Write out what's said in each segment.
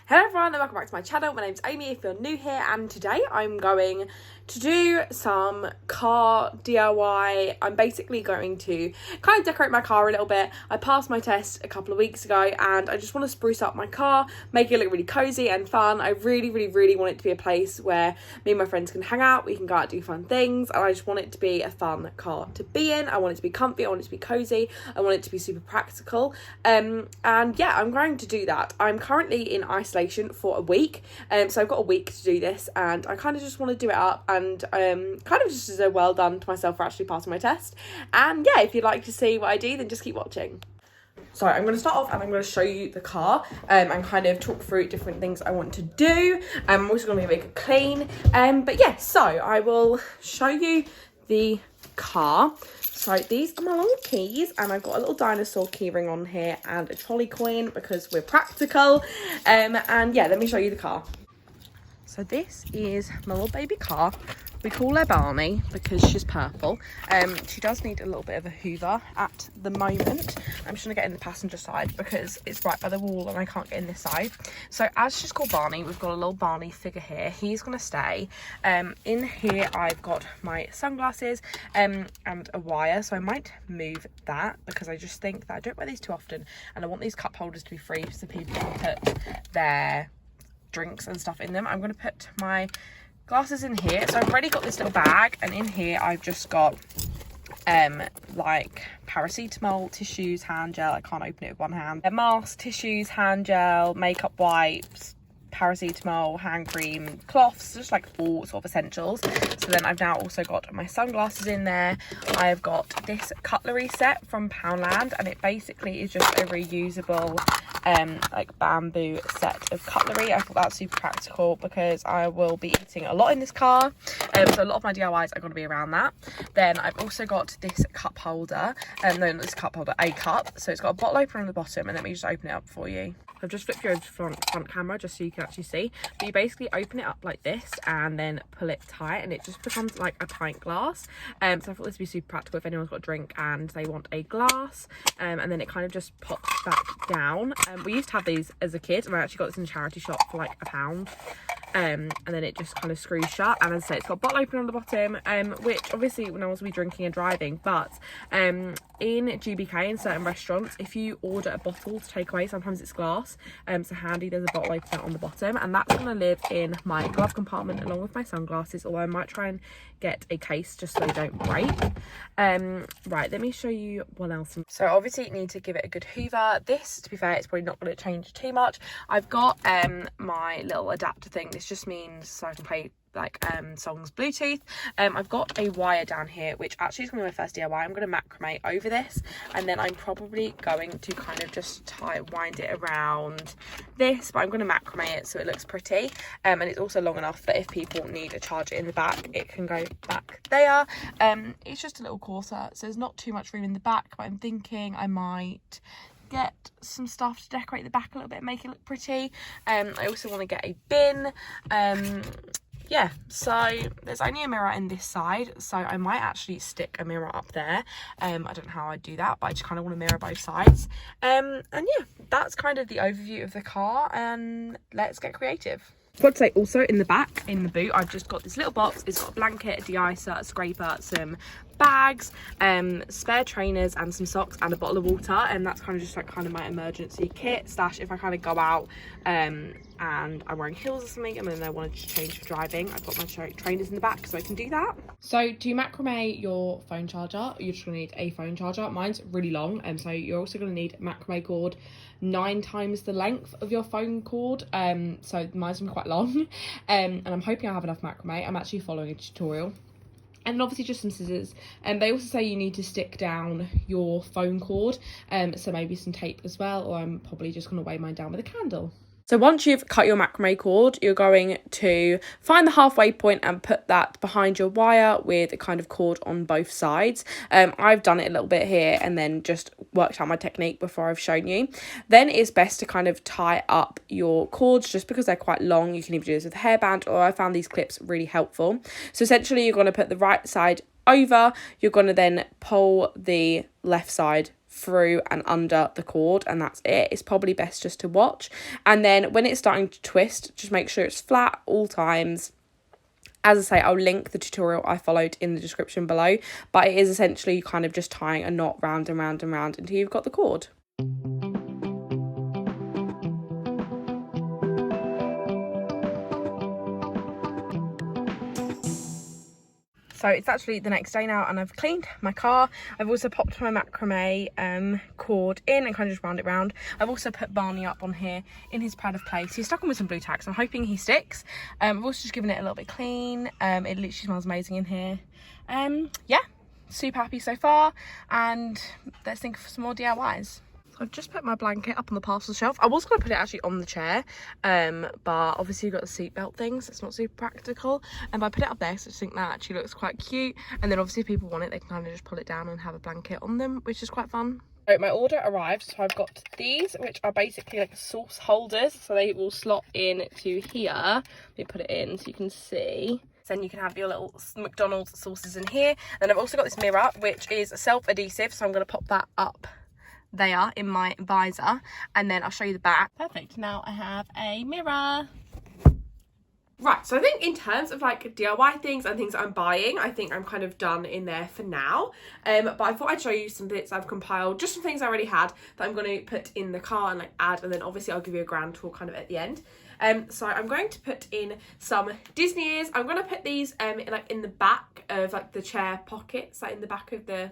Hello everyone and welcome back to my channel. My name's Amy if you're new here, and today I'm going to do some car DIY. I'm basically going to kind of decorate my car a little bit. I passed my test a couple of weeks ago and I just want to spruce up my car, make it look really cozy and fun. I really want it to be a place where me and my friends can hang out, we can go out and do fun things, and I just want it to be a fun car to be in. I want it to be comfy, I want it to be cozy, I want it to be super practical, and yeah, I'm going to do that. I'm currently in isolation for a week, so I've got a week to do this, and I kind of just want to do it up and kind of just as a well done to myself for actually passing my test. And yeah, if you'd like to see what I do, then just keep watching. So I'm going to start off and I'm going to show you the car and kind of talk through different things I want to do. I'm also going to make it clean, but yeah, so I will show you the car. So these are my little keys, and I've got a little dinosaur keyring on here and a trolley coin because we're practical. And yeah, let me show you the car. So this is my little baby car. We call her Barney because she's purple. She does need a little bit of a hoover at the moment. I'm just going to get in the passenger side because it's right by the wall and I can't get in this side. So as she's called Barney, we've got a little Barney figure here. He's going to stay. In here I've got my sunglasses and a wire. So I might move that because I just think that I don't wear these too often. And I want these cup holders to be free so people can put their drinks and stuff in them. I'm going to put my glasses in here. So I've already got this little bag, and in here I've just got like paracetamol, tissues, hand gel. I can't open it with one hand. A mask, tissues, hand gel, makeup wipes, paracetamol, hand cream, cloths, just like all sort of essentials. So then I've now also got my sunglasses in there. I've got this cutlery set from Poundland, and it basically is just a reusable like bamboo set of cutlery. I thought that's super practical because I will be eating a lot in this car, so a lot of my DIYs are going to be around that. Then I've also got this cup holder, no, not this cup holder, a cup. So it's got a bottle opener on the bottom, and let me just open it up for you. I've just flipped you over to front camera just so you can actually see. But you basically open it up like this and then pull it tight, and it just becomes like a pint glass. So I thought this would be super practical if anyone's got a drink and they want a glass. And then it kind of just pops back down. We used to have these as a kid, and I actually got this in a charity shop for like £1. And then it just kind of screws shut, and as I say, it's got a bottle opener on the bottom, which obviously no one's will be drinking and driving, but in GBK in certain restaurants, if you order a bottle to take away, sometimes it's glass, so handy there's a bottle opener on the bottom, and that's going to live in my glove compartment along with my sunglasses, although I might try and get a case just so they don't break. Right, let me show you what else. So obviously you need to give it a good hoover. This, to be fair, it's probably not going to change too much. I've got my little adapter thing. This just means so I can play like songs Bluetooth. I've got a wire down here, which actually is going to be my first DIY. I'm going to macrame over this, and then I'm probably going to kind of just wind it around this, but I'm going to macrame it so it looks pretty, and it's also long enough that if people need a charger in the back, it can go back there. It's just a little corset, so there's not too much room in the back, but I'm thinking I might get some stuff to decorate the back a little bit, make it look pretty. I also want to get a bin. Yeah, so there's only a mirror in this side, so I might actually stick a mirror up there. I don't know how I'd do that, but I just kind of want to mirror both sides. And yeah, that's kind of the overview of the car, and let's get creative. I forgot to say also, in the back, in the boot, I've just got this little box. It's got a blanket, a de-icer, a scraper, some bags, spare trainers and some socks and a bottle of water, and that's kind of just like my emergency kit stash if I kind of go out and I'm wearing heels or something and then I wanted to change for driving. I've got my trainers in the back so I can do that. So to macrame your phone charger, you're just going to need a phone charger. Mine's really long, and so you're also going to need macrame cord 9 times the length of your phone cord, so mine's been quite long, and I'm hoping I have enough macrame. I'm actually following a tutorial. And then obviously just some scissors, and they also say you need to stick down your phone cord, so maybe some tape as well, or I'm probably just going to weigh mine down with a candle. So once you've cut your macrame cord, you're going to find the halfway point and put that behind your wire with a kind of cord on both sides. I've done it a little bit here and then just worked out my technique before I've shown you. Then it's best to kind of tie up your cords just because they're quite long. You can even do this with a hairband, or I found these clips really helpful. So essentially you're going to put the right side over, you're going to then pull the left side through and under the cord, and that's it. It's probably best just to watch. And then when it's starting to twist, just make sure it's flat all times. As I say, I'll link the tutorial I followed in the description below, but it is essentially kind of just tying a knot round and round and round until you've got the cord. So it's actually the next day now, and I've cleaned my car. I've also popped my macrame cord in and kind of just wound it round. I've also put Barney up on here in his pride of place. He's stuck on with some blue tack, so I'm hoping he sticks. I've also just given it a little bit clean. It literally smells amazing in here. Yeah, super happy so far, and let's think of some more DIYs. I've just put my blanket up on the parcel shelf. I was going to put it actually on the chair, but obviously you've got the seatbelt thing, so it's not super practical. But I put it up there, so I just think that actually looks quite cute. And then obviously if people want it, they can kind of just pull it down and have a blanket on them, which is quite fun. So my order arrived, so I've got these, which are basically like sauce holders, so they will slot in to here. Let me put it in so you can see. Then you can have your little McDonald's sauces in here. Then I've also got this mirror, which is self-adhesive, so I'm going to pop that up there in my visor, and then I'll show you the back. Perfect. Now I have a mirror. Right, so I think in terms of like DIY things and things I'm buying, I think I'm kind of done in there for now. But I thought I'd show you some bits I've compiled, just some things I already had that I'm going to put in the car and like add, and then obviously I'll give you a grand tour kind of at the end. So I'm going to put in some Disney ears. I'm going to put these like in the back of like the chair pockets, like in the back of the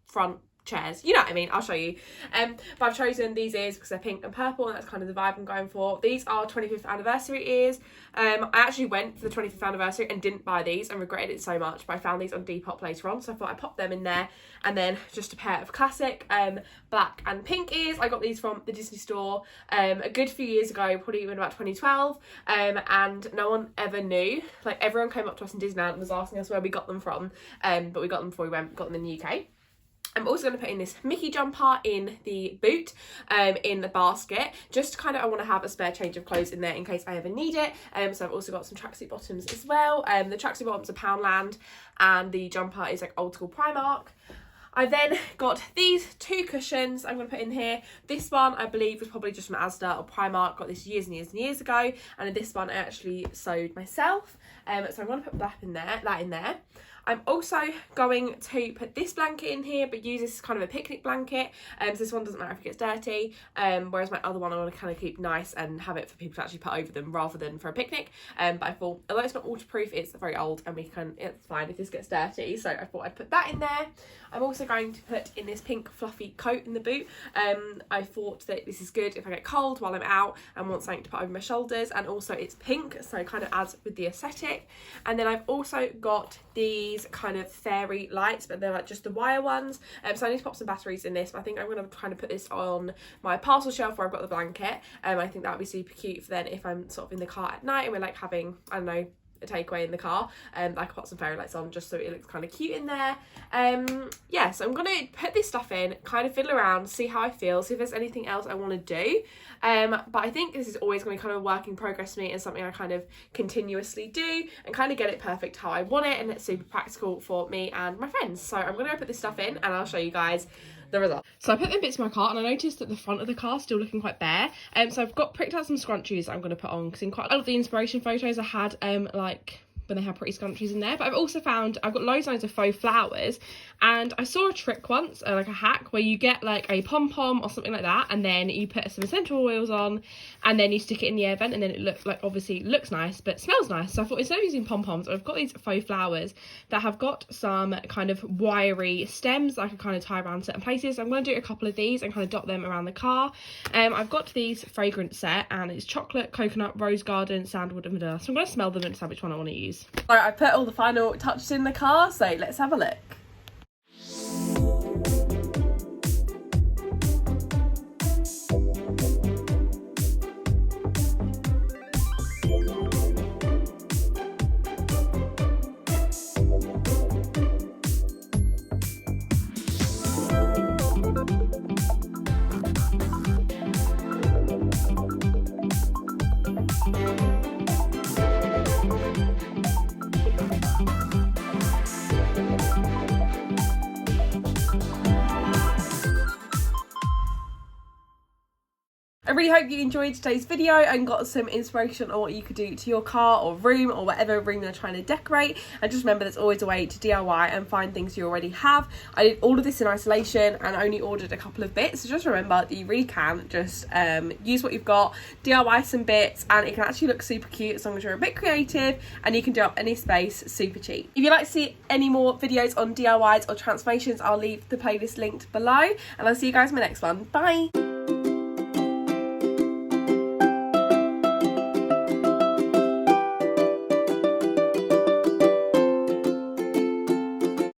front chairs, you know what I mean. I'll show you. But I've chosen these ears because they're pink and purple, and that's kind of the vibe I'm going for. These are 25th anniversary ears. I actually went for the 25th anniversary and didn't buy these and regretted it so much, but I found these on Depop later on, so I thought I'd pop them in there. And then just a pair of classic black and pink ears. I got these from the Disney store a good few years ago, probably in about 2012, and no one ever knew. Like, everyone came up to us in Disneyland and was asking us where we got them from, but we got them before we got them in the UK. I'm also going to put in this Mickey jumper in the boot, in the basket, just kind of, I want to have a spare change of clothes in there in case I ever need it. So I've also got some tracksuit bottoms as well. The tracksuit bottoms are Poundland, and the jumper is like old school Primark. I then got these two cushions I'm going to put in here. This one I believe was probably just from Asda or Primark. Got this years and years and years ago, and this one I actually sewed myself. So I'm going to put that in there. I'm also going to put this blanket in here, but use this as kind of a picnic blanket. So this one doesn't matter if it gets dirty, whereas my other one I want to kind of keep nice and have it for people to actually put over them rather than for a picnic. But I thought, although it's not waterproof, it's very old and it's fine if this gets dirty. So I thought I'd put that in there. I'm also going to put in this pink fluffy coat in the boot. I thought that this is good if I get cold while I'm out and want something to put over my shoulders, and also it's pink, so it kind of adds with the aesthetic. And then I've also got these kind of fairy lights, but they're like just the wire ones. So I need to pop some batteries in this, but I think I'm going to kind of put this on my parcel shelf where I've got the blanket. I think that would be super cute for then if I'm sort of in the car at night and we're like having, I don't know, a takeaway in the car, I can put some fairy lights on just so it looks kind of cute in there. Yeah, so I'm gonna put this stuff in, kind of fiddle around, see how I feel, see if there's anything else I want to do. But I think this is always going to be kind of a work in progress for me and something I kind of continuously do and kind of get it perfect how I want it, and it's super practical for me and my friends. So I'm gonna go put this stuff in and I'll show you guys the result. So I put them bits in my car, and I noticed that the front of the car is still looking quite bare. So I've pricked out some scrunchies that I'm going to put on, because in quite a lot of the inspiration photos I had like when they have pretty scrunchies in there. But I've also found I've got loads and loads of faux flowers, and I saw a trick once, like a hack, where you get like a pom-pom or something like that, and then you put some essential oils on, and then you stick it in the air vent, and then it looks like, obviously it looks nice but smells nice. So I thought, instead of using pom-poms, I've got these faux flowers that have got some kind of wiry stems that I can kind of tie around certain places. So I'm going to do a couple of these and kind of dot them around the car. I've got these fragrance set, and it's chocolate, coconut, rose garden, sandalwood and vanilla. So I'm going to smell them and decide which one I want to use. So I put all the final touches in the car, so let's have a look. I really hope you enjoyed today's video and got some inspiration on what you could do to your car or room or whatever room you're trying to decorate. And just remember, there's always a way to DIY and find things you already have. I did all of this in isolation and only ordered a couple of bits, so just remember that you really can just use what you've got, DIY some bits, and it can actually look super cute as long as you're a bit creative, and you can do up any space super cheap. If you'd like to see any more videos on DIYs or transformations, I'll leave the playlist linked below, and I'll see you guys in my next one. Bye!